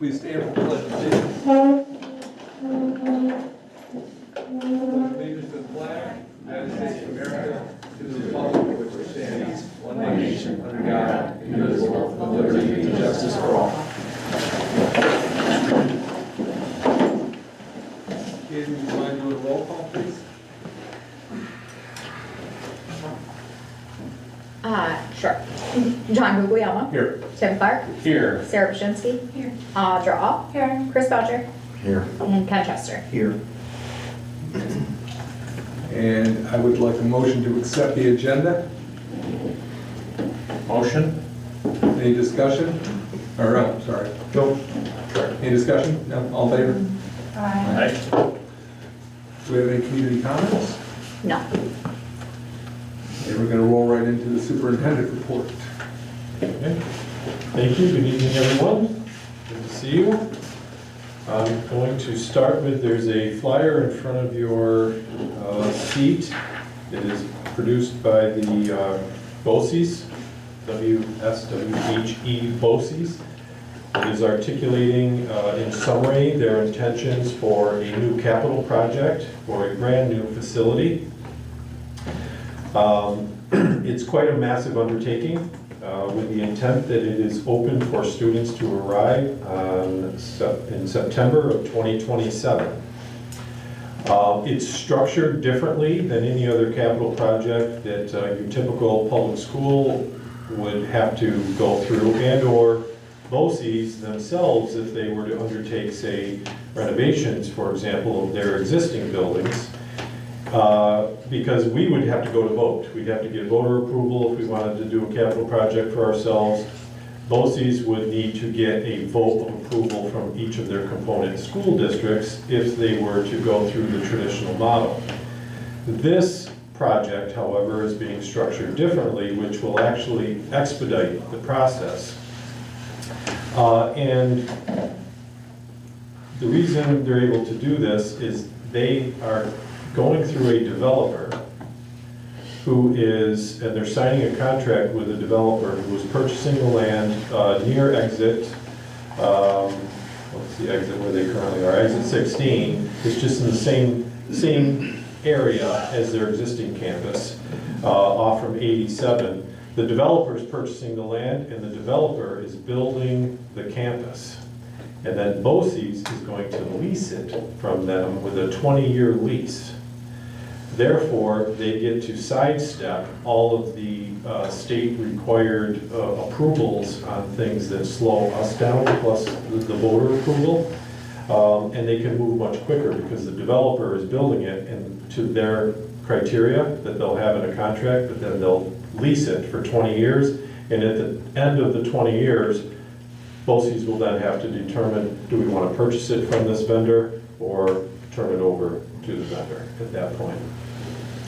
Please stand for the pledge of allegiance. Allegiance to the flag, United States of America, to the republic for which it stands, one nation, under God, indivisible, with liberty and justice for all. Katie, would you mind doing a roll call, please? Sure. John Guglielmo. Here. Tim Clark. Here. Sarah Bashinsky. Here. Audra All. Here. Chris Belcher. Here. And Ken Chester. Here. And I would like a motion to accept the agenda. Motion? Any discussion? Or, no, sorry. Nope. Any discussion? No, all in favor? Aye. Do we have any community comments? No. And we're gonna roll right into the superintendent report. Okay. Thank you. Good evening, everyone. Good to see you. I'm going to start with, there's a flyer in front of your seat. It is produced by the BOCES, W-S-W-H-E BOCES. It is articulating in summary their intentions for a new capital project for a brand new facility. It's quite a massive undertaking with the intent that it is open for students to arrive in September of 2027. It's structured differently than any other capital project that your typical public school would have to go through, and/or BOCES themselves if they were to undertake, say, renovations, for example, of their existing buildings. Because we would have to go to vote. We'd have to get voter approval if we wanted to do a capital project for ourselves. BOCES would need to get a vote of approval from each of their component school districts if they were to go through the traditional model. This project, however, is being structured differently, which will actually expedite the process. And the reason they're able to do this is they are going through a developer who is, and they're signing a contract with a developer who is purchasing the land near exit, what's the exit where they currently are, exit 16. It's just in the same area as their existing campus, off from 87. The developer is purchasing the land, and the developer is building the campus. And then BOCES is going to lease it from them with a 20-year lease. Therefore, they get to sidestep all of the state-required approvals on things that slow us down, plus the voter approval. And they can move much quicker because the developer is building it and to their criteria that they'll have in a contract, but then they'll lease it for 20 years. And at the end of the 20 years, BOCES will then have to determine, do we want to purchase it from this vendor or turn it over to the vendor at that point.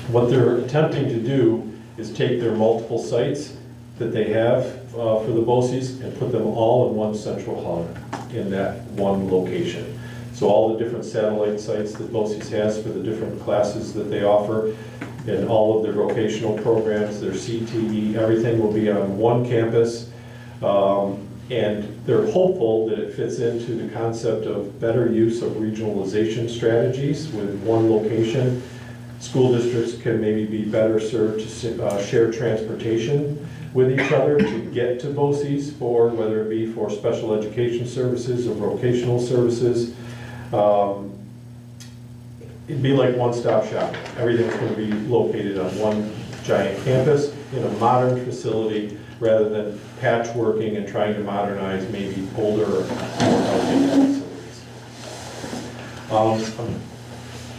What they're attempting to do is take their multiple sites that they have for the BOCES and put them all in one central hub in that one location. So all the different satellite sites that BOCES has for the different classes that they offer and all of their vocational programs, their CTE, everything will be on one campus. And they're hopeful that it fits into the concept of better use of regionalization strategies with one location. School districts can maybe be better served to share transportation with each other to get to BOCES for, whether it be for special education services or vocational services. It'd be like one-stop shop. Everything's going to be located on one giant campus in a modern facility rather than patchworking and trying to modernize maybe older or more outdated facilities.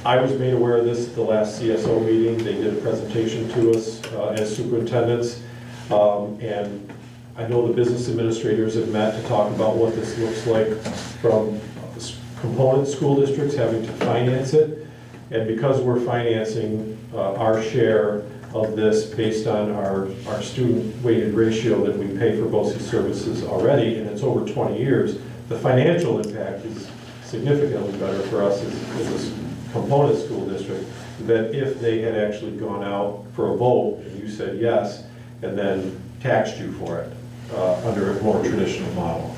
I was made aware of this at the last CSO meeting. They did a presentation to us as superintendents. And I know the business administrators have met to talk about what this looks like from component school districts having to finance it. And because we're financing our share of this based on our student weighted ratio that we pay for BOCES services already, and it's over 20 years, the financial impact is significantly better for us as a component school district than if they had actually gone out for a vote and you said yes and then taxed you for it under a more traditional model.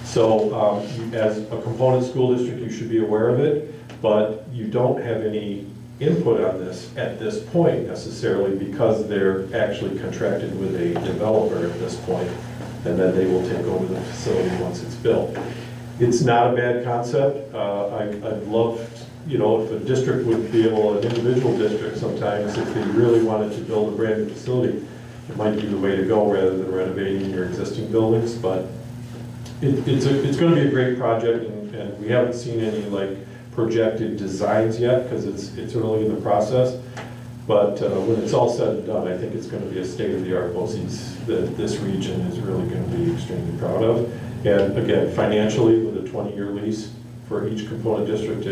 So as a component school district, you should be aware of it, but you don't have any input on this at this point necessarily because they're actually contracted with a developer at this point, and then they will take over the facility once it's built. It's not a bad concept. I'd love, if a district would be able, an individual district sometimes, if they really wanted to build a brand new facility, it might be the way to go rather than renovating your existing buildings, but it's going to be a great project, and we haven't seen any projected designs yet because it's early in the process. But when it's all said and done, I think it's going to be a state-of-the-art BOCES that this region is really going to be extremely proud of. And again, financially, with a 20-year lease for each component district,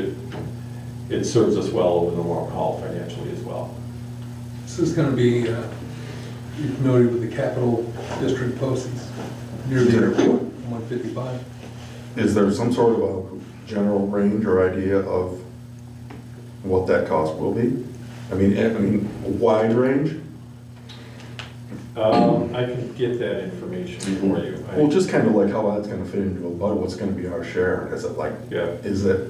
it serves us well over the long haul financially as well. This is going to be, you're familiar with the Capital District BOCES near the airport, 155. Is there some sort of a general range or idea of what that cost will be? I mean, a wide range? I can get that information for you. Well, just kind of like how that's gonna fit into a budget, what's gonna be our share? Is it is it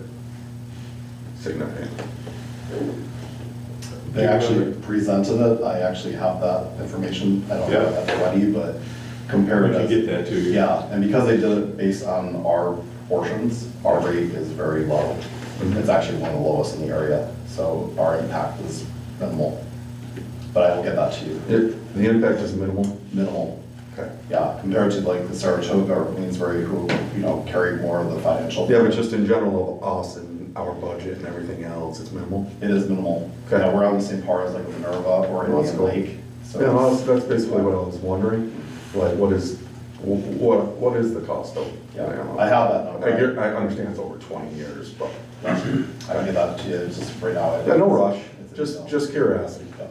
significant? They actually presented it, I actually have that information, I don't have that ready, but compared I to. can get that to you. Yeah, and because they did it based on our portions, our rate is very low. It's actually one of the lowest in the area, so our impact is minimal. But I will get that to you. The impact is minimal? Minimal, Okay. yeah, compared to like the Saratoga or Queensbury who, carry more of the financial. Yeah, but just in general, of us and our budget and everything else, it's minimal? It is minimal. Okay. Yeah, we're on the same par as like Minerva or Oh, that's Indian cool. Lake. So Yeah, well, it's- that's basically what I was wondering, what is the cost of? Yeah, I have that number. I understand it's over 20 years, but, I can get that to you just right now. yeah, no rush, It's just curiosity. Yeah.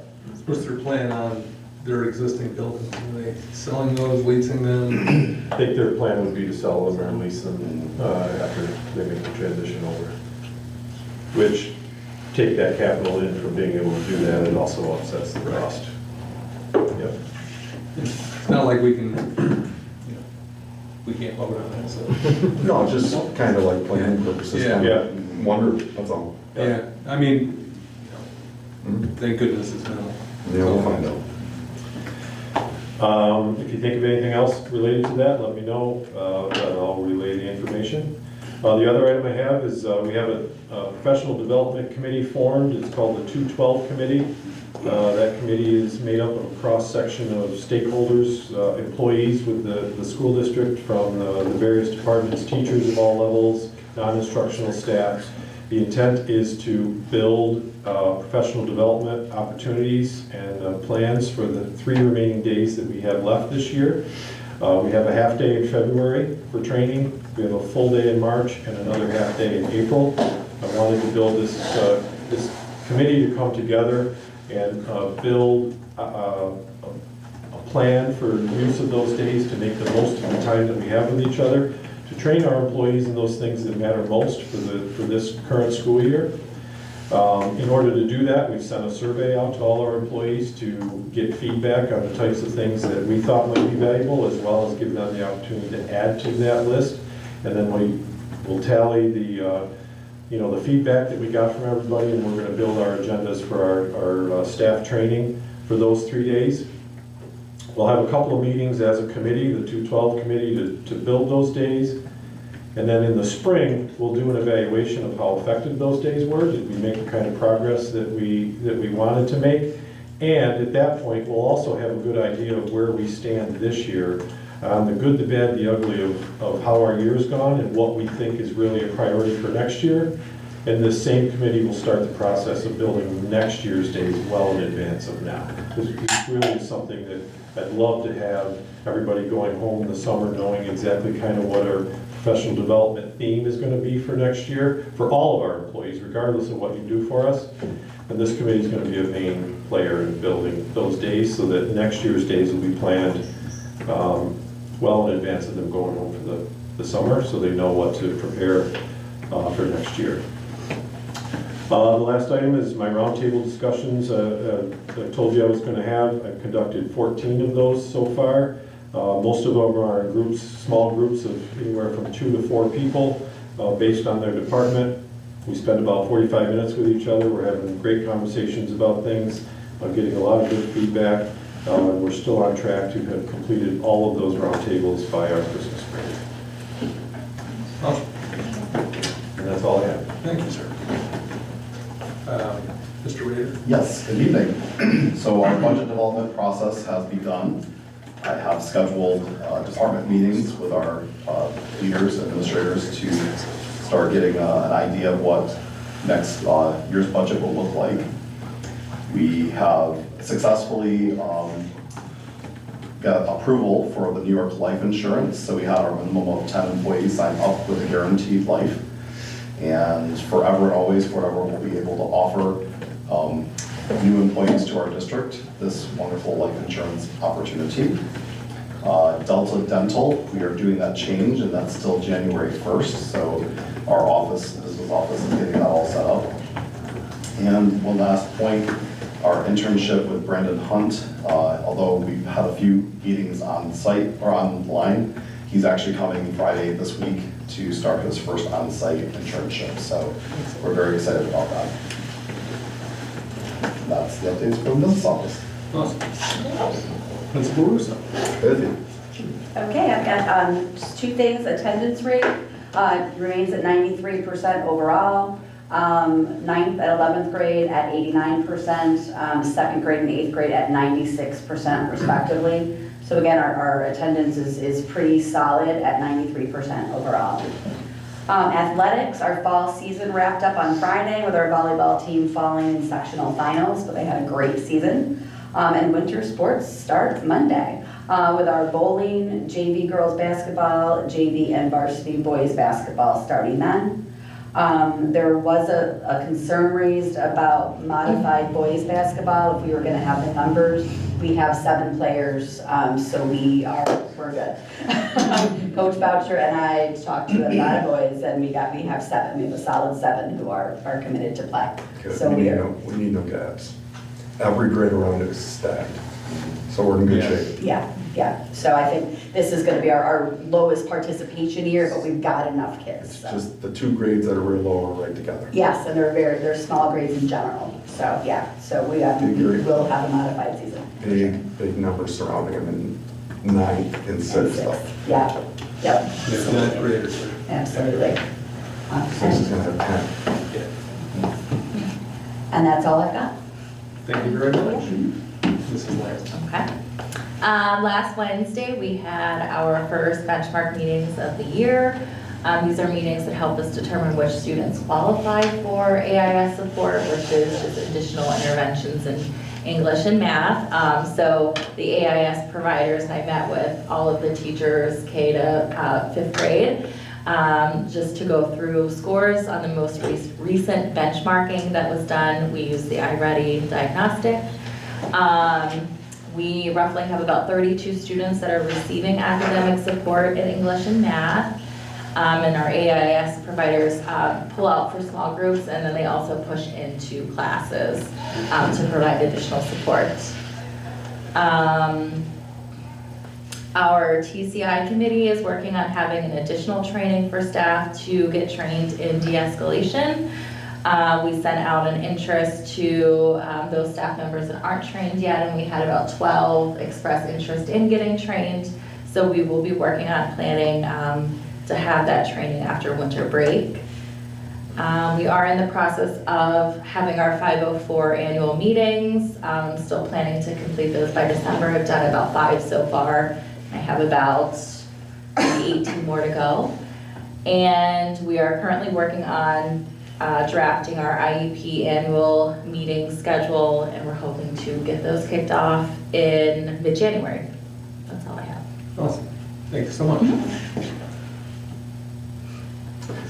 What's their plan on their existing buildings? Are they selling those, leasing them? I think their plan would be to sell them or lease them after they make the transition over. Which, take that capital in from being able to do that, it also offsets the cost. Yep. It's not like we can, we can't vote on that, so. No, just kind of like planning purposes. Yeah. kind of Wonder, that's all. Yeah, I mean, Mhm. thank goodness it's minimal. Yeah, we'll find out. If you think of anything else related to that, let me know, and I'll relay the information. The other item I have is we have a professional development committee formed. It's called the 212 Committee. That committee is made up of a cross-section of stakeholders, employees with the school district from the various departments, teachers of all levels, non-instructional staff. The intent is to build professional development opportunities and plans for the 3 remaining days that we have left this year. We have a half day in February for training. We have a full day in March and another half day in April. I wanted to build this committee to come together and build a plan for use of those days to make the most of the time that we have with each other, to train our employees in those things that matter most for this current school year. In order to do that, we've sent a survey out to all our employees to get feedback on the types of things that we thought might be valuable, as well as give them the opportunity to add to that list. And then we will tally the feedback that we got from everybody, and we're going to build our agendas for our staff training for those 3 days. We'll have a couple of meetings as a committee, the 212 committee, to build those days. And then in the spring, we'll do an evaluation of how effective those days were. Did we make the kind of progress that we wanted to make? And at that point, we'll also have a good idea of where we stand this year, the good, the bad, the ugly of how our year's gone and what we think is really a priority for next year. And this same committee will start the process of building next year's days well in advance of now. This really is something that I'd love to have everybody going home in the summer knowing exactly kind of what our professional development theme is going to be for next year for all of our employees, regardless of what you do for us. And this committee is going to be a main player in building those days so that next year's days will be planned well in advance of them going home for the summer, so they know what to prepare for next year. The last item is my roundtable discussions. I told you I was going to have. I've conducted 14 of those so far. Most of them are in groups, small groups of anywhere from 2 to 4 people, based on their department. We spend about 45 minutes with each other. We're having great conversations about things, getting a lot of good feedback. And we're still on track to have completed all of those roundtables by our Christmas break. Awesome. And that's all I have. Thank you, sir. Mr. Rader? Yes, good evening. So our budget development process has begun. I have scheduled department meetings with our leaders, administrators to start getting an idea of what next year's budget will look like. We have successfully got approval for the New York life insurance. So we had our minimum of 10 employees sign up with a guaranteed life. And forever and always, forever, we'll be able to offer new employees to our district this wonderful life insurance opportunity. Delta Dental, we are doing that change, and that's still January 1st. So our business office is getting that all set up. And one last point, our internship with Brandon Hunt, although we've had a few meetings on site or online, he's actually coming Friday this week to start his first on-site internship. So we're very excited about that. And that's the updates from the business office. Awesome. Principal Russo? Okay, I've got just 2 things. Attendance rate remains at 93% overall. 9th and 11th grade at 89%, 2nd grade and 8th grade at 96% respectively. So again, our attendance is pretty solid at 93% overall. Athletics, our fall season wrapped up on Friday with our volleyball team falling in sectional finals, but they had a great season. And winter sports start Monday with our bowling, JV girls basketball, JV and varsity boys basketball starting then. There was a concern raised about modified boys basketball, if we were gonna have the numbers. We have 7 players, so we're good. Coach Boucher and I talked to a lot of boys, and we have 7, we have a solid 7 who are committed to play. So We need no gaps. Every grade around it is stacked, so we're in good shape. Yeah, so I think this is gonna be our lowest participation year, but we've got enough kids, It's so. just the 2 grades that are real low are right together. Yes, and they're small grades in general, so yeah, so we will have a modified season. Big numbers surrounding them in 9th and 6th. Yeah, yep, Yes, 9th graders, sir. absolutely. 6 is gonna have 10. And that's all I've got. Thank you very much. Mrs. Lance? Okay. Last Wednesday, we had our first benchmark meetings of the year. These are meetings that help us determine which students qualify for AIS support, which is just additional interventions in English and math. So the AIS providers, and I met with all of the teachers K to 5th grade, just to go through scores on the most recent benchmarking that was done. We used the iReady diagnostic. We roughly have about 32 students that are receiving academic support in English and math. And our AIS providers pull out for small groups, and then they also push into classes to provide additional support. Our TCI committee is working on having an additional training for staff to get trained in de-escalation. We sent out an interest to those staff members that aren't trained yet, and we had about 12 express interest in getting trained. So we will be working on planning to have that training after winter break. We are in the process of having our 504 annual meetings. Still planning to complete those by December. I've done about 5 so far. I have about maybe 18 more to go. And we are currently working on drafting our IEP annual meeting schedule, and we're hoping to get those kicked off in mid-January. That's all I have. Awesome. Thank you so much. All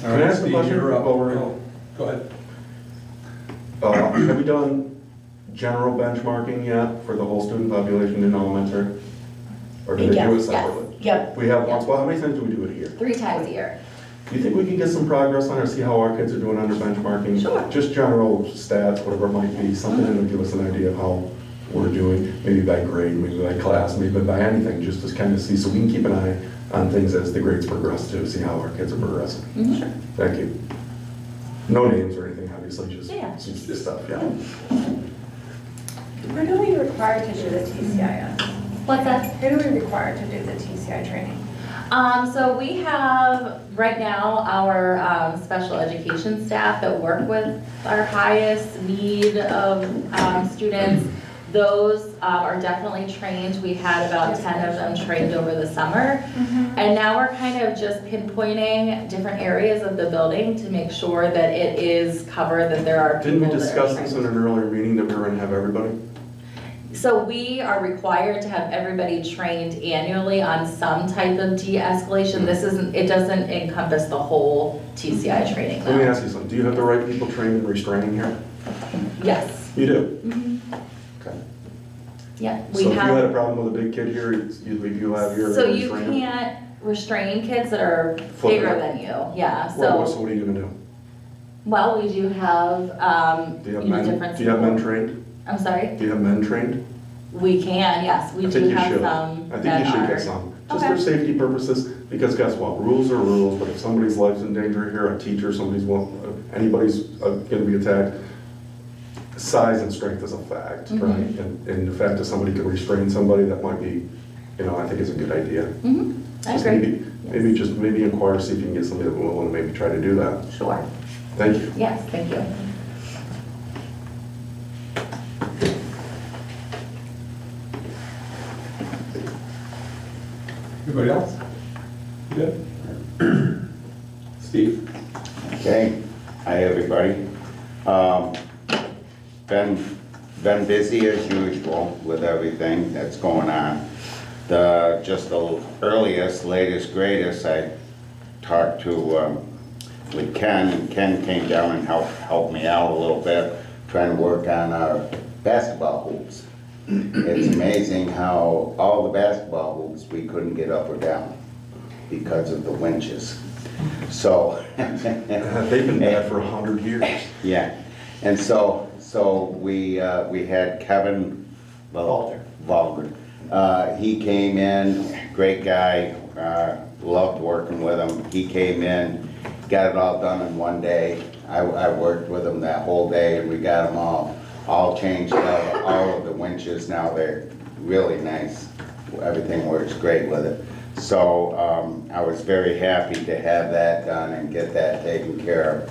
Can I right, ask a Steve, question you're up. while we're- Oh, go ahead. Have we done general benchmarking yet for the whole student population in elementary? Or do they do it Yes, separately? Yep. We have once, well, how many times do we do it a year? 3 times a year. Do you think we can get some progress on or see how our kids are doing under benchmarking? Sure. Just general stats, whatever it might be, something that would give us an idea of how we're doing, maybe by grade, maybe by class, maybe by anything, just to kind of see, so we can keep an eye on things as the grades progress to see how our kids are progressing. Mhm. Thank you. No names or anything, obviously, just Yeah. just stuff, yeah. When are we required to do the TCIS? What's that? When are we required to do the TCI training? So we have, right now, our special education staff that work with our highest need of students. Those are definitely trained. We had about 10 of them trained over the summer. And now we're kind of just pinpointing different areas of the building to make sure that it is covered, that there are Didn't we people that are discuss this in trained. an earlier meeting that we were gonna have everybody? So we are required to have everybody trained annually on some type of de-escalation. This isn't, it doesn't encompass the whole TCI training Let me though. ask you something, do you have the right people trained in restraining here? Yes, You do? Okay. yeah, So we if you had a have, problem with a big kid here, you have your so you restrainer? can't restrain kids that are Foot bigger long. than you, yeah, Well, so, so what are you gonna do? well, we do have, Do you have you know, men, different. do you have men school- trained? I'm sorry, Do you have men trained? we can, yes, we I do think you have should. some I think that you should are. get some, just Okay. for safety purposes, because guess what, rules are rules, but if somebody's life's in danger here, a teacher, anybody's gonna be attacked, size and strength is a fact, Mhm. right? And the fact that somebody can restrain somebody, that might be, I think is a good idea. Mhm, I Just agree, maybe inquire, see if you can get somebody that will and maybe try to do that. sure, Thank you. yes, thank you. Anybody else? Good? Steve? Okay, hi everybody. Been busy as usual with everything that's going on. Just the earliest, latest, greatest, I talked to, with Ken, and Ken came down and helped me out a little bit, trying to work on our basketball hoops. It's amazing how all the basketball hoops, we couldn't get up or down because of the winches. So, They've been bad for 100 years. yeah, and so we had Kevin Valger. He came in, great guy, loved working with him. He came in, got it all done in one day. I worked with him that whole day and we got them all changed out, all of the winches. Now they're really nice. Everything works great with it. So I was very happy to have that done and get that taken care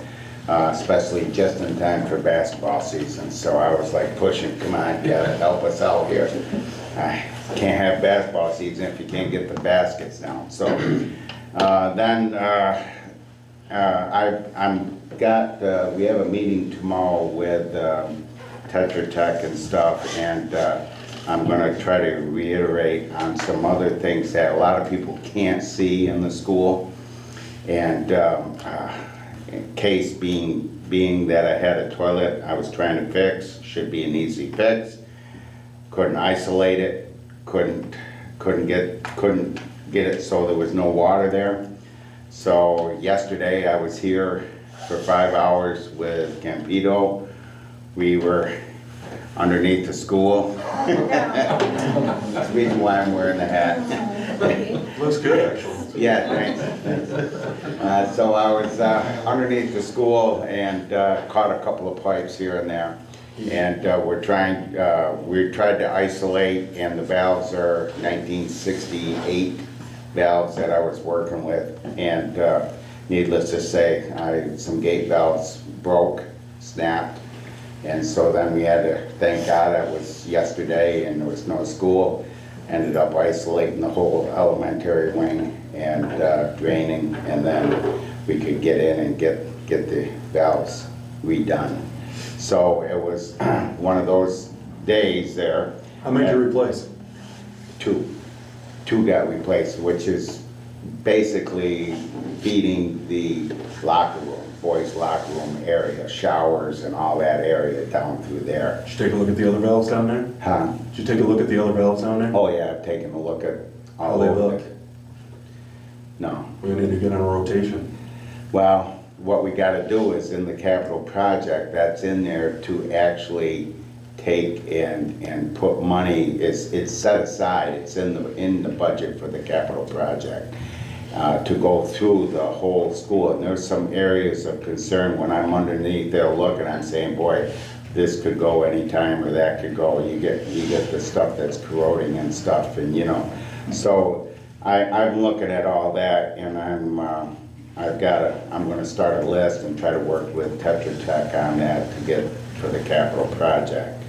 of, especially just in time for basketball season. So I was like pushing, come on, you gotta help us out here. I can't have basketball season if you can't get the baskets down. So then we have a meeting tomorrow with Tetra Tech and stuff, and I'm gonna try to reiterate on some other things that a lot of people can't see in the school. And case being that I had a toilet I was trying to fix, should be an easy fix. Couldn't isolate it, couldn't get it so there was no water there. So yesterday I was here for 5 hours with Campito. We were underneath the school. That's the reason why I'm wearing the hat. Looks good, actually. Yeah, thanks. So I was underneath the school and caught a couple of pipes here and there. And we tried to isolate, and the valves are 1968 valves that I was working with. And needless to say, some gate valves broke, snapped. And so then we had to, thank God it was yesterday and there was no school. Ended up isolating the whole elementary wing and draining, and then we could get in and get the valves redone. So it was one of those days there. How many did you replace? Two got replaced, which is basically feeding the locker room, boys' locker room area, showers and all that area down through there. Did you take a look at the other valves down there? Huh? Did you take a look at the other valves down there? Oh yeah, I've taken a look at How all they over look? there. No. We need to get on a rotation. Well, what we gotta do is in the capital project, that's in there to actually take and put money, it's set aside, it's in the budget for the capital project, to go through the whole school. And there's some areas of concern when I'm underneath there looking, I'm saying, boy, this could go anytime or that could go. You get the stuff that's corroding and stuff, and so I'm looking at all that, and I'm gonna start a list and try to work with Tetra Tech on that to get for the capital project.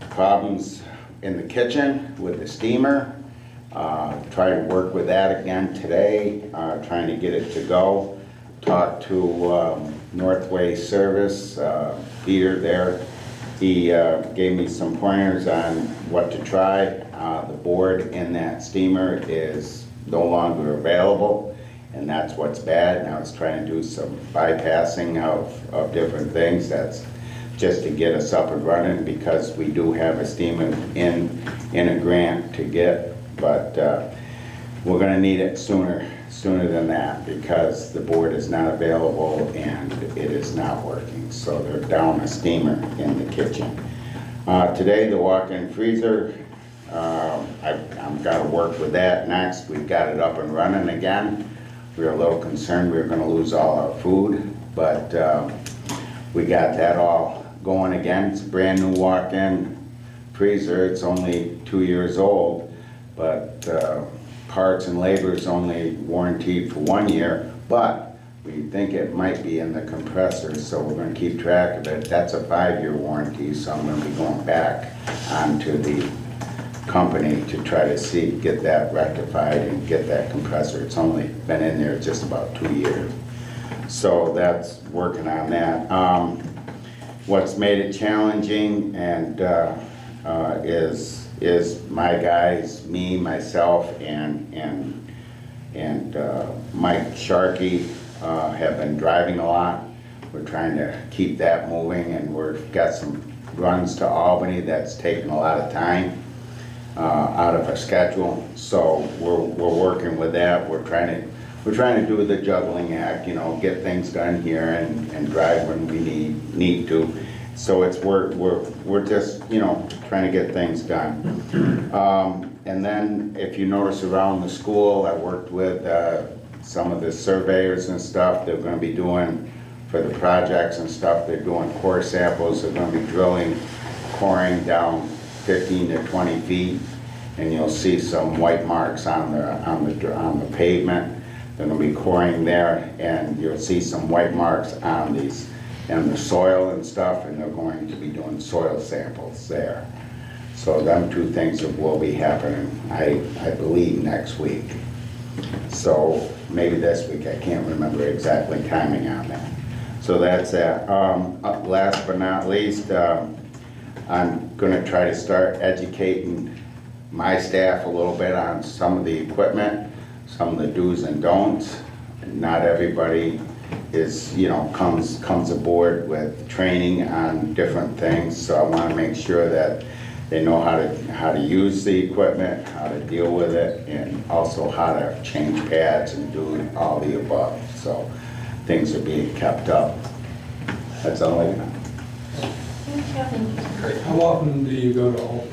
Problems in the kitchen with the steamer. Try to work with that again today, trying to get it to go. Talked to Northway Service, Peter there. He gave me some pointers on what to try. The board in that steamer is no longer available, and that's what's bad. Now it's trying to do some bypassing of different things. That's just to get us up and running, because we do have a steamer in a grant to get, but we're gonna need it sooner than that, because the board is not available and it is not working. So they're down a steamer in the kitchen. Today, the walk-in freezer, I'm gonna work with that next. We've got it up and running again. We were a little concerned we were gonna lose all our food, but we got that all going again. It's a brand new walk-in freezer. It's only 2 years old, but parts and labor is only warranted for 1 year, but we think it might be in the compressor, so we're gonna keep track of it. That's a 5-year warranty, so I'm gonna be going back onto the company to try to get that rectified and get that compressor. It's only been in there just about 2 years. So that's working on that. What's made it challenging and is my guys, me, myself, and Mike Sharkey have been driving a lot. We're trying to keep that moving, and we've got some runs to Albany that's taken a lot of time out of our schedule. So we're working with that. We're trying to do the juggling act, get things done here and drive when we need to. So we're just trying to get things done. And then if you notice around the school, I worked with some of the surveyors and stuff. They're going to be doing for the projects and stuff. They're doing core samples. They're going to be coring down 15 to 20 feet, and you'll see some white marks on the pavement. They're going to be coring there, and you'll see some white marks on these and the soil and stuff, and they're going to be doing soil samples there. So them two things will be happening, I believe, next week. So maybe this week, I can't remember exactly timing on that. So that's that. Last but not least, I'm gonna try to start educating my staff a little bit on some of the equipment, some of the do's and don'ts. Not everybody is, comes aboard with training on different things, so I want to make sure that they know how to use the equipment, how to deal with it, and also how to change pads and do all the above. So things are being kept up. That's all I got. Great. How often do you go to Alton?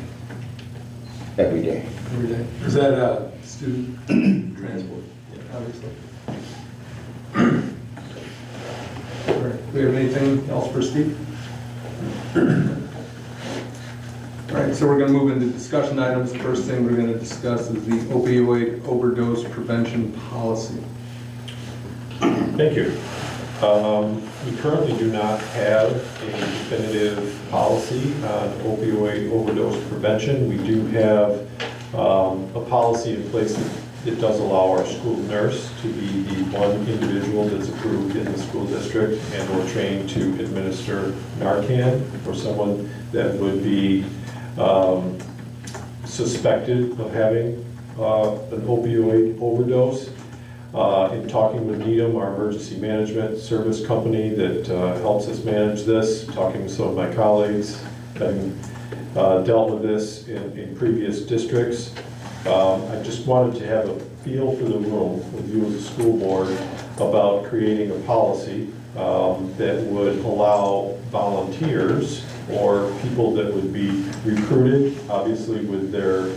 Every day. Every day. Is that student transport? Obviously. All right. Do we have anything else for Steve? All right, so we're going to move into discussion items. The first thing we're going to discuss is the opioid overdose prevention policy. Thank you. We currently do not have a definitive policy on opioid overdose prevention. We do have a policy in place that does allow our school nurse to be the one individual that's approved in the school district and or trained to administer Narcan for someone that would be suspected of having an opioid overdose. In talking with Needham, our emergency management service company that helps us manage this, talking with some of my colleagues, having dealt with this in previous districts, I just wanted to have a feel for the room with you as a school board about creating a policy that would allow volunteers or people that would be recruited, obviously with their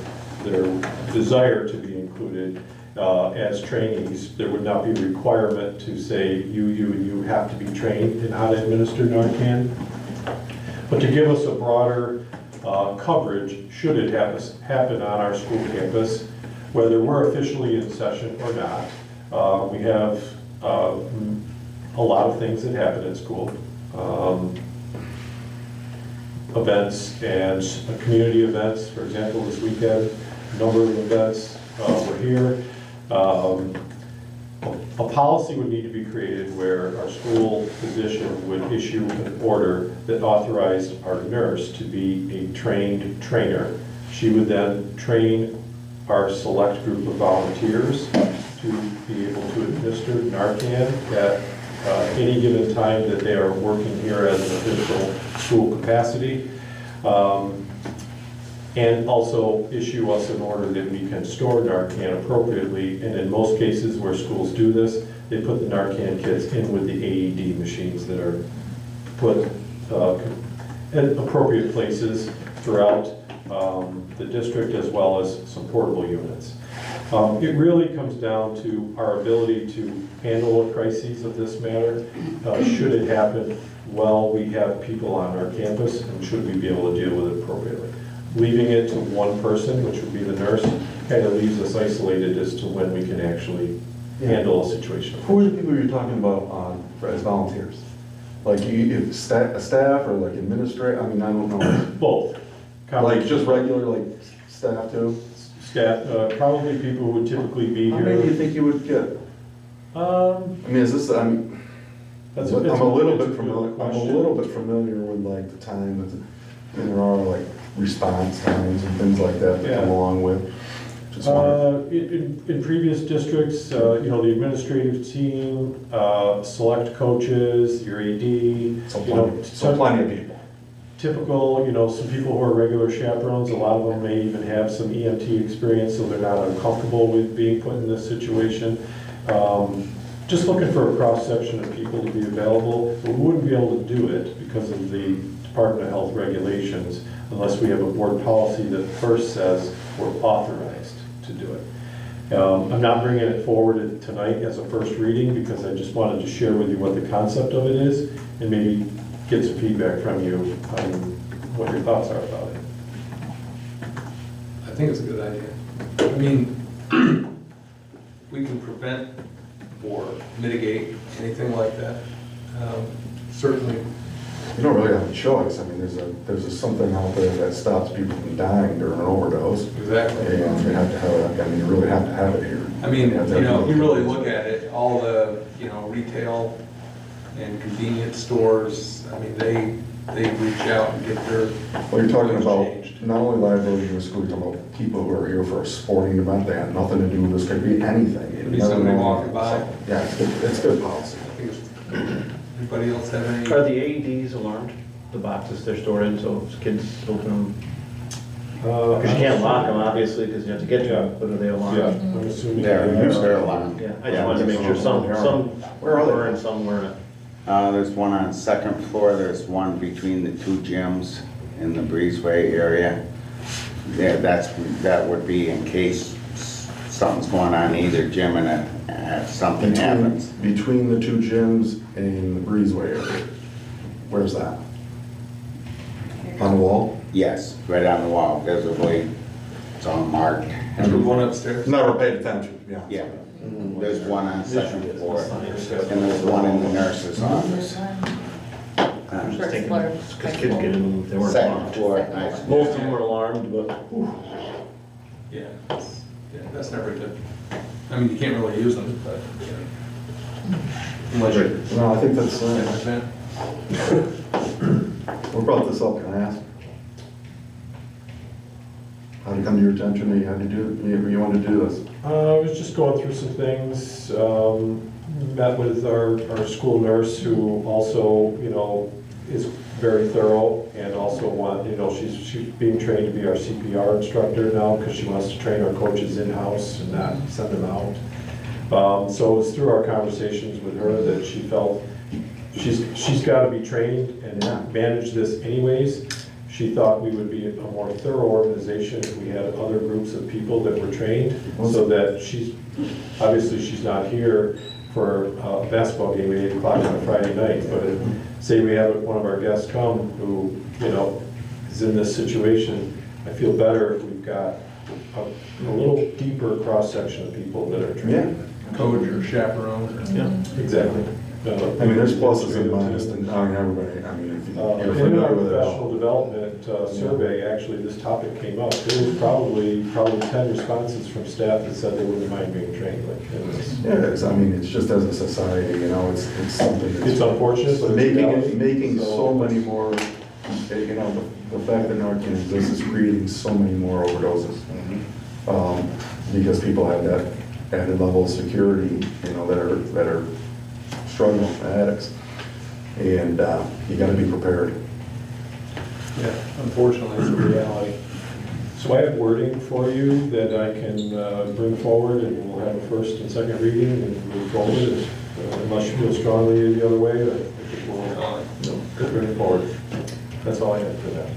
desire to be included as trainees. There would not be a requirement to say, you have to be trained in how to administer Narcan. But to give us a broader coverage, should it happen on our school campus, whether we're officially in session or not. We have a lot of things that happen at school. Events and community events, for example, this weekend, a number of events were here. A policy would need to be created where our school physician would issue an order that authorized our nurse to be a trained trainer. She would then train our select group of volunteers to be able to administer Narcan at any given time that they are working here as an official school capacity. And also issue us an order that we can store Narcan appropriately. And in most cases where schools do this, they put the Narcan kits in with the AED machines that are put in appropriate places throughout the district, as well as some portable units. It really comes down to our ability to handle a crisis of this matter. Should it happen, well, we have people on our campus, and should we be able to deal with it appropriately? Leaving it to one person, which would be the nurse, kind of leaves us isolated as to when we can actually handle a situation. Who are the people you're talking about as volunteers? Like a staff or like administrator? I mean, I don't know. Both. Like just regular like staff too? Staff, probably people who would typically be How many do you here. think you would get? I mean, is this, I'm a little bit familiar with like the time that there are like response times and things like that that come along with. Just wondering. In previous districts, you know, the administrative team, select coaches, your AD. So plenty of people. Typical, you know, some people who are regular chaperones, a lot of them may even have some EMT experience, so they're not uncomfortable with being put in this situation. Just looking for a cross-section of people to be available. We wouldn't be able to do it because of the Department of Health regulations unless we have a board policy that first says we're authorized to do it. I'm not bringing it forward tonight as a first reading because I just wanted to share with you what the concept of it is and maybe get some feedback from you on what your thoughts are about it. I think it's a good idea. I mean, we can prevent or mitigate anything like that. Certainly, You don't really have a choice. I mean, there's something out there that stops people from dying during an overdose. exactly. And you have to have it, I mean, you really have to have it here. I mean, you know, if you really look at it, all the, you know, retail and convenience stores, I mean, they reach out and get their. Well, you're talking things about changed. not only liability to the school, you're talking about people who are here for a sporting event. They have nothing to do with this. Could be anything. Could be somebody walking by. Yeah, it's good policy. I think it's- Anybody else have any? Are the AEDs alarmed, the boxes they're stored in, so if kids open them? Because you can't lock them, obviously, because you have to get to them, but are they Yeah, alarmed? I'm assuming. They're alarmed. Yeah, I just wanted to make sure some Where are they? were and some weren't. There's one on second floor, there's one between the two gyms in the breezeway area. Yeah, that would be in case something's going on in either gym and something happens. Between the two gyms in the breezeway area. Where's that? On the wall? Yes, right on the wall, visibly, it's all marked. And the one upstairs? Never paid attention, yeah. Yeah, there's one on second floor, and there's one in the nurse's office. I'm just thinking, because kids get in them, they weren't Second alarmed. floor, nice. Most of them were alarmed, but Yeah, that's never good. I mean, you can't really use them, but, unless you're. No, I think that's, an event. what brought this up, can I ask? How did it come to your attention that you had to do, you wanted to do this? I was just going through some things, met with our school nurse who also, you know, is very thorough and also she's being trained to be our CPR instructor now because she wants to train our coaches in-house and not send them out. So it was through our conversations with her that she felt she's got to be trained and manage this anyways. She thought we would be a more thorough organization if we had other groups of people that were trained, so that obviously she's not here for a basketball game at 8 o'clock on a Friday night, but say we have one of our guests come who, is in this situation, I feel better if we've got a little deeper cross-section of people that are trained. Coach or chaperone. Yeah, exactly. I mean, there's pluses and minuses, and everybody, I mean, if you're In our familiar with professional it. development survey, actually, this topic came up. There was probably 10 responses from staff that said they wouldn't mind being trained in this. Yeah, it's, I mean, it's just as a society, it's something It's that's unfortunate, but it's reality. making so many more, the fact that Narcan exists is creating so many more overdoses. Because people have that added level of security, that are struggling, addicts. And you gotta be prepared. Yeah, unfortunately, it's a reality. So I have wording for you that I can bring forward, and we'll have a first and second reading and move forward. Unless you feel strongly the other way, I think we'll bring it forward. That's all I have for that.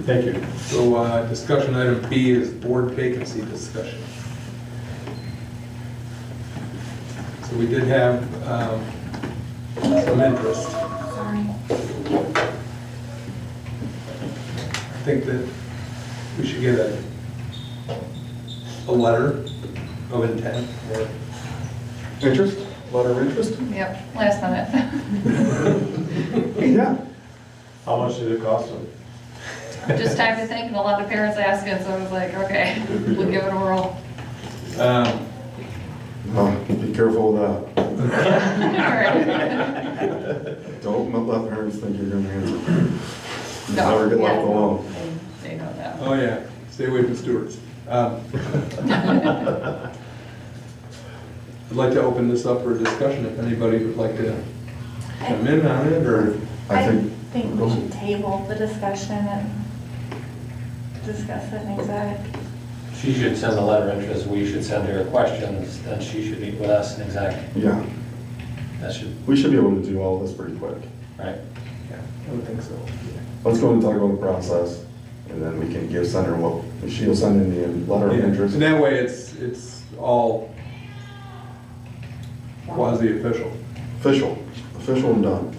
Thank you. So discussion item B is board vacancy discussion. So we did have some interest. Sorry. I think that we should get a letter of intent or Interest? Letter of interest? Yep, last minute. Yeah. How much did it cost them? Just time to think, and a lot of parents asking, so I was like, okay, we'll give it a whirl. Be careful with that. All right. Don't let parents think you're gonna answer. You No, never get left yeah. alone. They know that. Oh, yeah, stay away from stewards. I'd like to open this up for discussion if anybody would like to come in on it, or, I think, we should table the discussion and discuss it in exec. She should send a letter of interest, we should send her questions, then she should meet with us in exec. yeah, That should, we should be able to do all this pretty quick. right? yeah, I would think so. Let's go and talk about the process, and then we can she'll send in the letter of Yeah, interest. and that way it's all quasi-official. Official and done.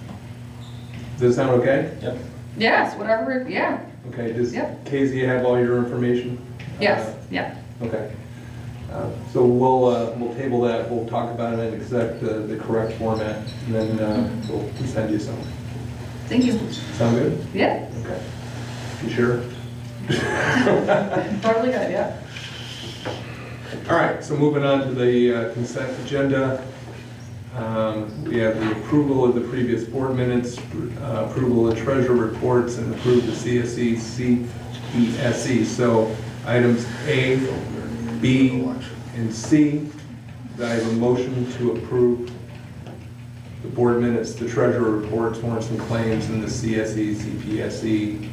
Does that sound okay? Yep. Yes, whatever, yeah, Okay, does Yep. Casey have all your information? yes, yeah. Okay. So we'll table that, we'll talk about it in exec, the correct format, and then we'll send you some. Thank you. Sound good? Yeah, Okay. You sure? totally good, yeah. All right, so moving on to the consent agenda. We have the approval of the previous board minutes, approval of treasurer reports, and approve the CSE, CPSE. So items A, B, and C. Do I have a motion to approve the board minutes, the treasurer reports, warrants and claims, and the CSE, CPSE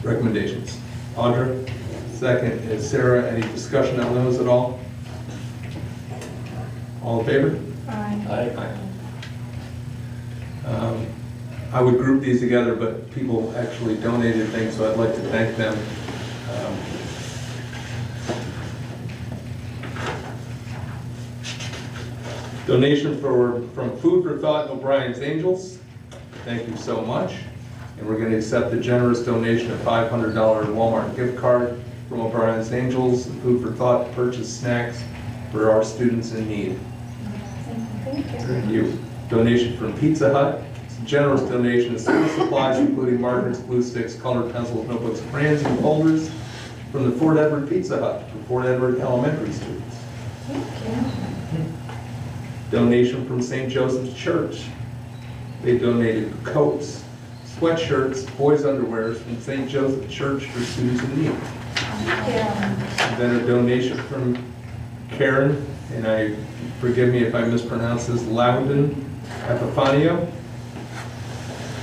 recommendations? Audra? Second is Sarah. Any discussion on those at all? All in favor? Aye. I would group these together, but people actually donated things, so I'd like to thank them. Donation from Food for Thought and O'Brien's Angels. Thank you so much. And we're going to accept the generous donation of $500 Walmart gift card from O'Brien's Angels and Food for Thought to purchase snacks for our students in need. Thank you. Donation from Pizza Hut. It's a generous donation of school supplies, including markers, glue sticks, colored pencils, notebooks, crayons, and folders from the Fort Edward Pizza Hut for Fort Edward elementary students. Donation from St. Joseph's Church. They donated coats, sweatshirts, boys' underwears from St. Joseph Church for students in need. And then a donation from Karen, and forgive me if I mispronounce this, Loudon Epifanio.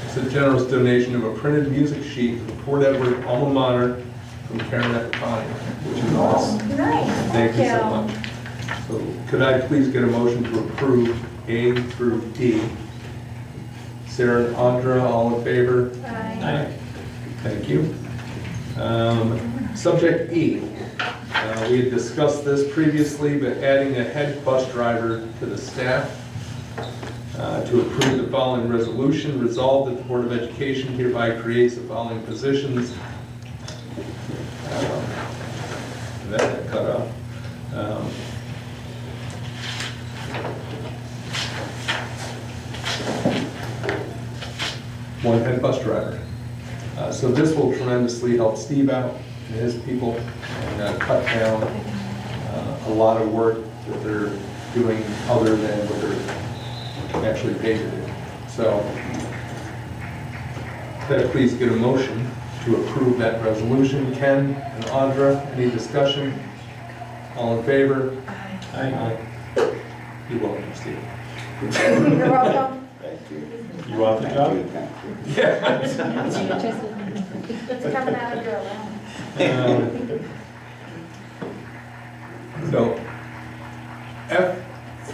It's a generous donation of a printed music sheet from Fort Edward alma mater from Karen Epifanio, which is awesome. Nice, Thank you so much. So Could I please get a motion to approve A through D? Sarah and Audra, all in favor? Aye. Thank you. Subject E. We had discussed this previously, but adding a head bus driver to the staff. To approve the following resolution, resolved that the Board of Education hereby creates the following positions. That got cut off. One head bus driver. So this will tremendously help Steve out and his people and cut down a lot of work that they're doing other than what they're actually paid to do. So, could I please get a motion to approve that resolution? Ken and Audra, any discussion? All in favor? Aye. You're welcome, Steve. You're welcome. Thank you. You want the job? Yeah. It's coming out of your allowance. So, F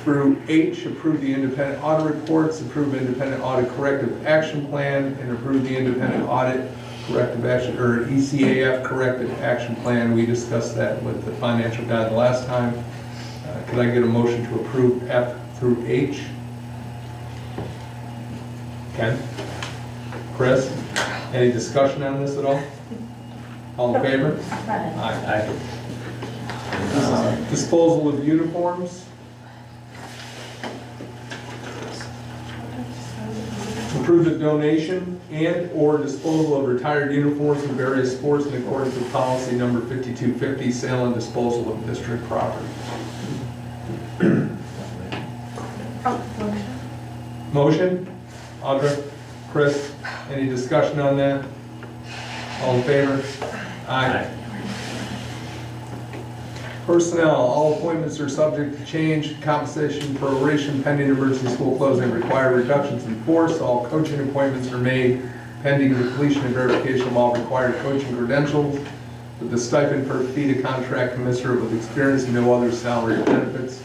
through H, approve the independent audit reports, approve independent audit corrective action plan, and approve the independent audit corrective action, or ECAF corrective action plan. We discussed that with the financial guy the last time. Could I get a motion to approve F through H? Ken? Chris? Any discussion on this at all? All in favor? Aye. Disposal of uniforms. Approve the donation and/or disposal of retired uniforms from various sports in accordance with policy number 5250, sale and disposal of district property. Motion? Audra? Chris? Any discussion on that? All in favor? Aye. Personnel, all appointments are subject to change, compensation, proration, pending emergency school closing, require reductions in force. All coaching appointments are made pending the completion and verification of all required coaching credentials, with the stipend per fee to contract commensurate with experience and no other salary or benefits.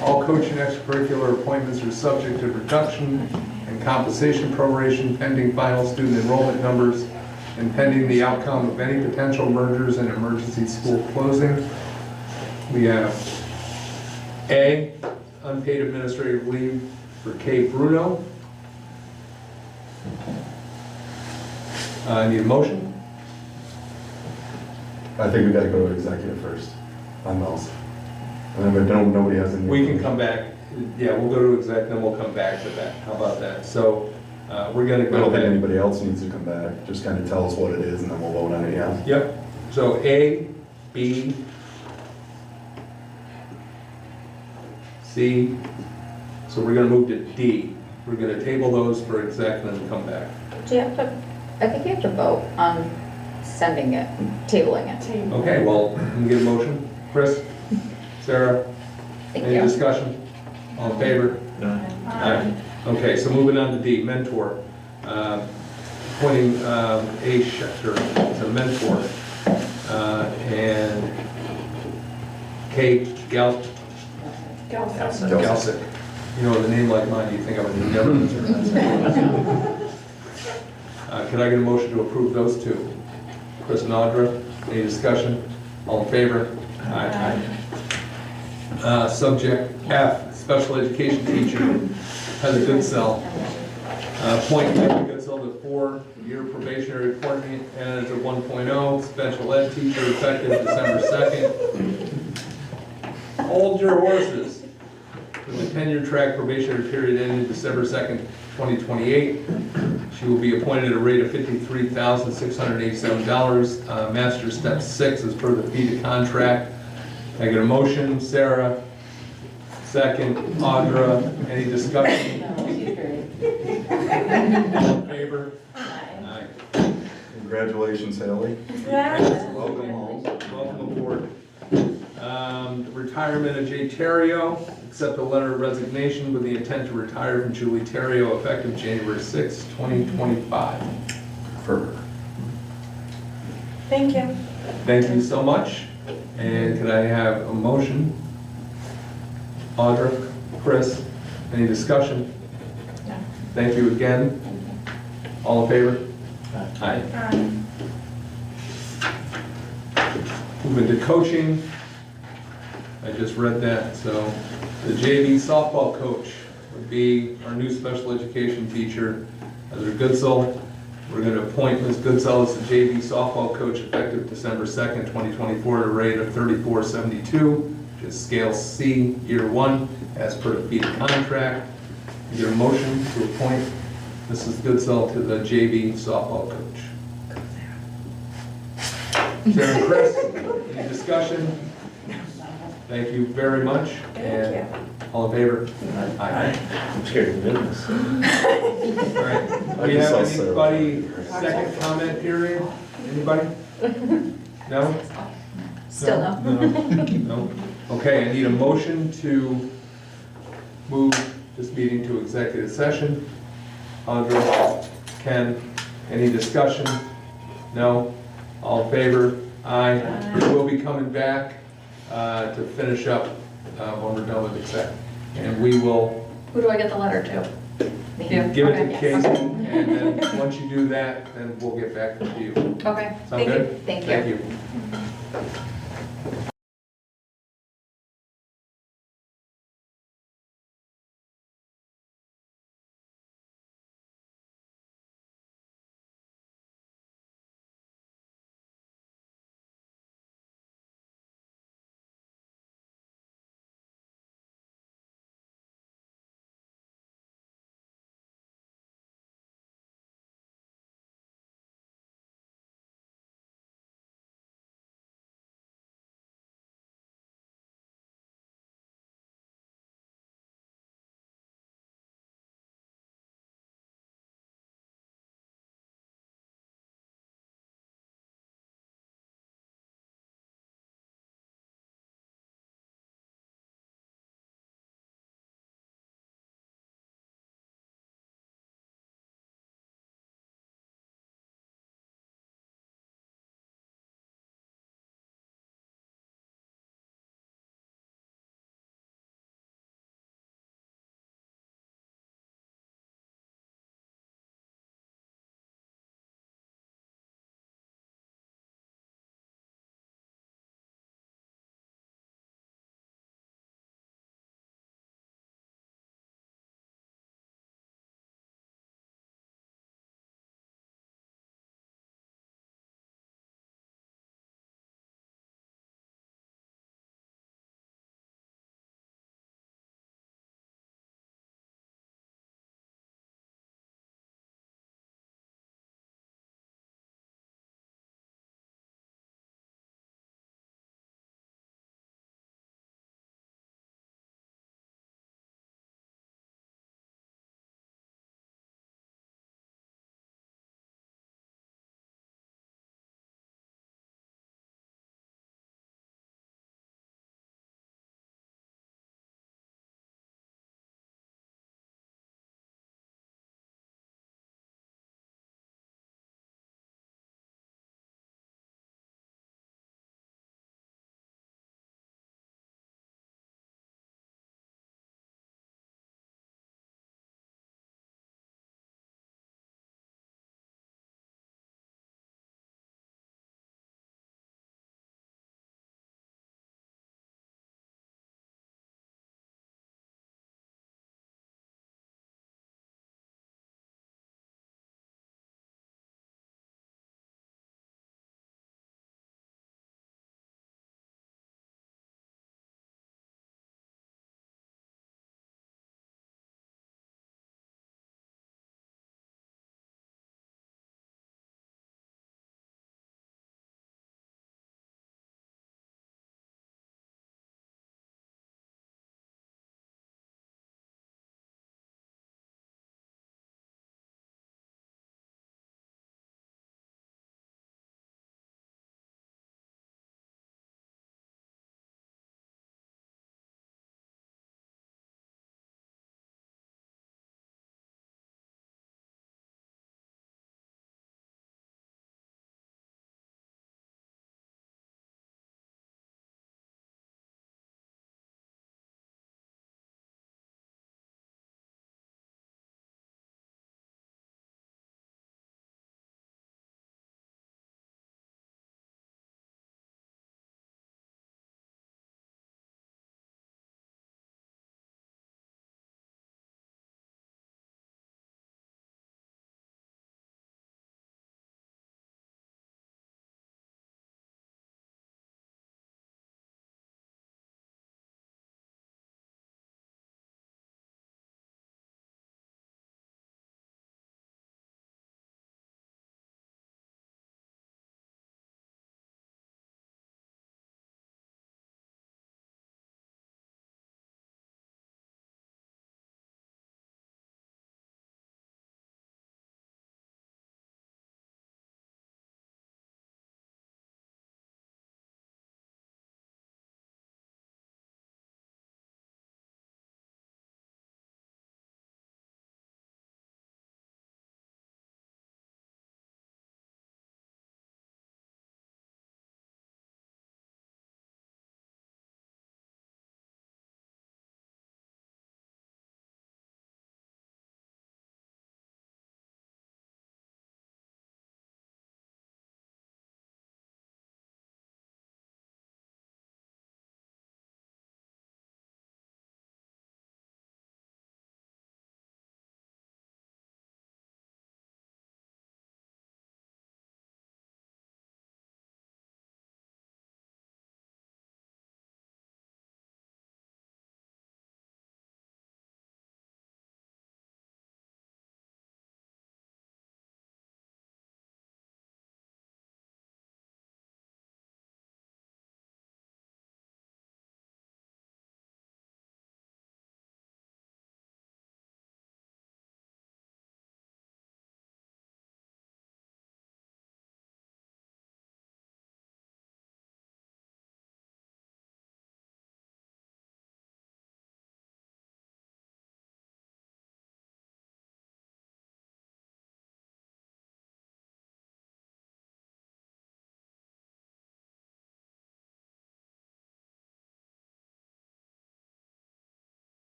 All coaching extracurricular appointments are subject to reduction and compensation proration pending final student enrollment numbers and pending the outcome of any potential mergers and emergency school closing. We have A, unpaid administrative leave for Kay Bruno. I need a motion. I think we gotta go to executive first on those. And then nobody has any. We can come back, yeah, we'll go to exec, then we'll come back to that. How about that? So we're gonna I go don't think ahead. anybody else needs to come back, just kind of tell us what it is and then we'll vote on it, yeah. Yep, so A, B, C, so we're gonna move to D. We're gonna table those for exec and then come back. Do you have to, I think you have to vote on sending it, tabling it. Okay, well, can we get a motion? Chris? Sarah? Thank Any you. discussion? All in favor? Aye. Okay, so moving on to D, mentor. Appointing A. Schechter as a mentor. And Kate Galsick. You know, with a name like mine, you think I would never mispronounce it. Could I get a motion to approve those two? Chris and Audra, any discussion? All in favor? Aye. Subject F, special education teacher, has a good cell. Appoint Michael Goodsell to 4-year probationary appointment as a 1.0 special ed teacher effective December 2nd. Hold your horses. With a 10-year track probationary period ending December 2nd, 2028. She will be appointed at a rate of $53,687. Master step 6 is per the fee to contract. Can I get a motion? Sarah? Second. Audra? Any discussion? No, she's great. All in favor? Aye. Congratulations, Haley. Welcome home. Welcome aboard. Retirement of Jay Terrio. Accept a letter of resignation with the intent to retire from Julie Terrio effective January 6, 2025. For Thank you. Thank you so much. And could I have a motion Audra, Chris, any discussion? No. Thank you again. All in favor? Aye. Moving to coaching. I just read that, so the JV softball coach would be our new special education teacher, Heather Goodsell. We're going to appoint Ms. Goodsell as the JV softball coach effective December 2nd, 2024, at a rate of $34.72, which is scale C, year 1, as per the FEDA contract. Is there a motion to appoint Mrs. Goodsell to the JV softball coach? Sarah and Chris, any discussion? Thank you very much. Thank you. All in favor? Aye. I'm scared of business. All right. Do we have anybody, second comment period? Anybody? No? Still no. No? Okay, I need a motion to move this meeting to executive session. Audra, Ken, any discussion? No? All in favor? Aye. We will be coming back to finish up when we're done with exec. And we will Who do I get the letter to? give it to Okay. Casey, and then once you do that, then we'll get back to you. Okay. Sound good? Thank you. Thank you.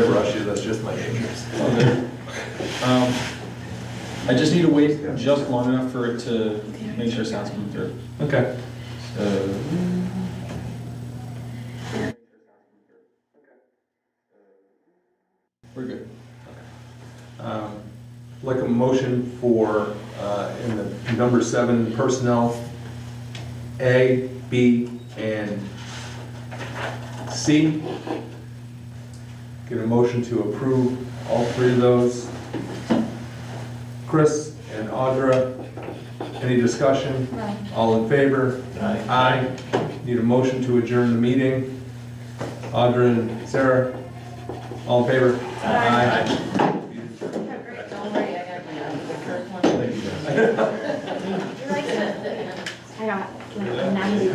rush you, that's just my nature. I just need to wait just long enough for it to make sure sounds coming through. Okay. So, we're good. Like a motion for, in the number 7 personnel, A, B, and C. Get a motion to approve all 3 of those. Chris and Audra, any discussion? No. All in favor? Aye. Need a motion to adjourn the meeting. Audra and Sarah, all in favor? Aye. Don't worry, I got the first one. I got like 90%.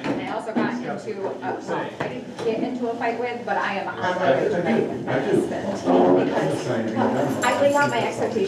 I also got into, well, I didn't get into a fight with, but I am on my way to fight with my husband. Because I laid out my expectations.